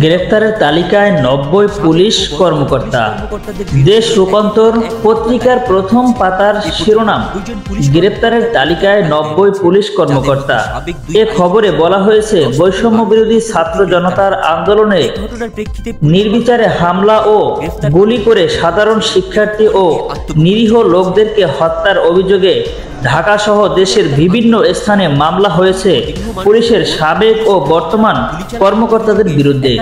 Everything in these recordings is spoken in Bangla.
গ্রেফতারের তালিকায় 90 পুলিশ কর্মকর্তা। দেশ রূপান্তর পত্রিকার প্রথম পাতার শিরোনাম, গ্রেফতারের তালিকায় 90 পুলিশ কর্মকর্তা। এ খবরে বলা হয়েছে, বৈষম্য বিরোধী ছাত্র জনতার আন্দোলনে নির্বিচারে হামলা ও গুলি করে সাধারণ শিক্ষার্থী ও নিরীহ লোকদেরকে হত্যার অভিযোগে ঢাকা সহ দেশের বিভিন্ন স্থানে মামলা হয়েছে পুলিশের সাবেক ও বর্তমান কর্মকর্তাদের বিরুদ্ধে।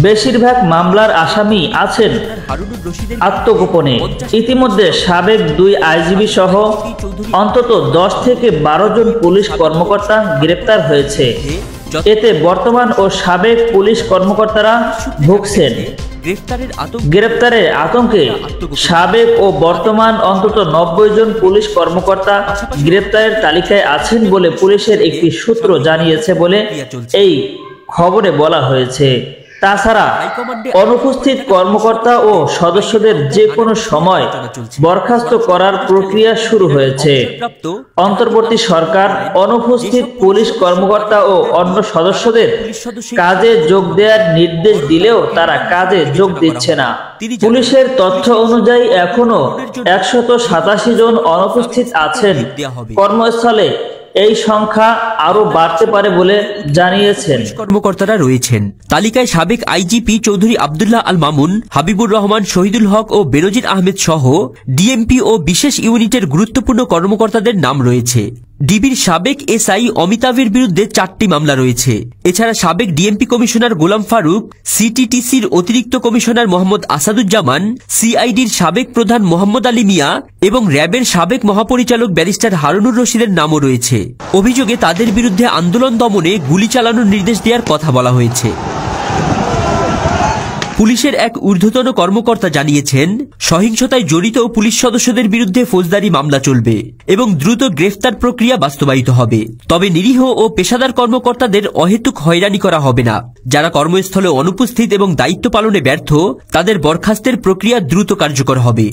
বেশিরভাগ মামলার আসামি আছেন আত্মগোপনে। ইতিমধ্যে সাবেক 2 আইজিবি সহ অন্তত 10 থেকে 12 জন পুলিশ কর্মকর্তা গ্রেপ্তার হয়েছে। এতে বর্তমান ও সাবেক পুলিশ কর্মকর্তারা ভুগছেন। গ্রেফতারের আতঙ্কে সাবেক ও বর্তমান অন্তত 90 জন পুলিশ কর্মকর্তা গ্রেফতারের তালিকায় আছেন বলে পুলিশের একটি সূত্র জানিয়েছে বলে এই খবরে বলা হয়েছে। তাছাড়া অনুপস্থিত কর্মকর্তা ও সদস্যদের যে কোনো সময় বরখাস্ত করার প্রক্রিয়া শুরু হয়েছে। অন্তর্বর্তী সরকার অনুপস্থিত পুলিশ কর্মকর্তা ও অন্য সদস্যদের কাজে যোগ দেওয়ার নির্দেশ দিলেও তারা কাজে যোগ দিচ্ছে না। পুলিশের তথ্য অনুযায়ী এখনো 187 জন অনুপস্থিত আছেন। কর্মস্থলে এই সংখ্যা আরো বাড়তে পারে বলে জানিয়েছেন কর্মকর্তারা রয়েছেন। তালিকায় সাবেক আইজিপি চৌধুরী আব্দুল্লাহ আল মামুন, হাবিবুর রহমান, শহীদুল হক ও বেনজির আহমেদ সহ ডিএমপি ও বিশেষ ইউনিটের গুরুত্বপূর্ণ কর্মকর্তাদের নাম রয়েছে। ডিবির সাবেক এসআই অমিতাভের বিরুদ্ধে 4টি মামলা রয়েছে। এছাড়া সাবেক ডিএমপি কমিশনার গোলাম ফারুক, সিটিটিসির অতিরিক্ত কমিশনার মোহাম্মদ আসাদুজ্জামান, সিআইডির সাবেক প্রধান মোহাম্মদ আলী মিয়া এবং র্যাবের সাবেক মহাপরিচালক ব্যারিস্টার হারুনুর রশিদের নামও রয়েছে। অভিযোগে তাদের বিরুদ্ধে আন্দোলন দমনে গুলি চালানোর নির্দেশ দেওয়ার কথা বলা হয়েছে। পুলিশের এক ঊর্ধ্বতন কর্মকর্তা জানিয়েছেন, সহিংসতায় জড়িত পুলিশ সদস্যদের বিরুদ্ধে ফৌজদারি মামলা চলবে এবং দ্রুত গ্রেফতার প্রক্রিয়া বাস্তবায়িত হবে। তবে নিরীহ ও পেশাদার কর্মকর্তাদের অহেতুক হয়রানি করা হবে না। যারা কর্মস্থলে অনুপস্থিত এবং দায়িত্ব পালনে ব্যর্থ, তাদের বরখাস্তের প্রক্রিয়া দ্রুত কার্যকর হবে।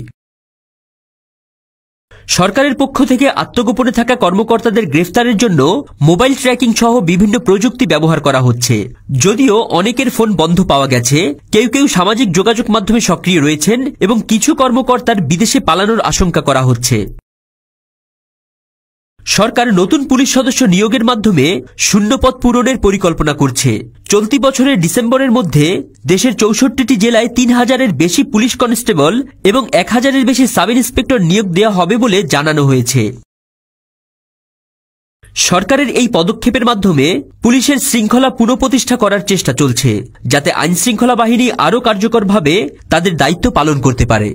সরকারের পক্ষ থেকে আত্মগোপনে থাকা কর্মকর্তাদের গ্রেফতারের জন্য মোবাইল ট্র্যাকিং সহ বিভিন্ন প্রযুক্তি ব্যবহার করা হচ্ছে। যদিও অনেকের ফোন বন্ধ পাওয়া গেছে, কেউ কেউ সামাজিক যোগাযোগ মাধ্যমে সক্রিয় রয়েছেন এবং কিছু কর্মকর্তার বিদেশে পালানোর আশঙ্কা করা হচ্ছে। সরকার নতুন পুলিশ সদস্য নিয়োগের মাধ্যমে শূন্যপদ পূরণের পরিকল্পনা করছে। চলতি বছরের ডিসেম্বরের মধ্যে দেশের 64টি জেলায় 3000-এর বেশি পুলিশ কনস্টেবল এবং 1000-এর বেশি সাব ইন্সপেক্টর নিয়োগ দেওয়া হবে বলে জানানো হয়েছে। সরকারের এই পদক্ষেপের মাধ্যমে পুলিশের শৃঙ্খলা পুনঃপ্রতিষ্ঠা করার চেষ্টা চলছে, যাতে আইনশৃঙ্খলা বাহিনী আরও কার্যকরভাবে তাদের দায়িত্ব পালন করতে পারে।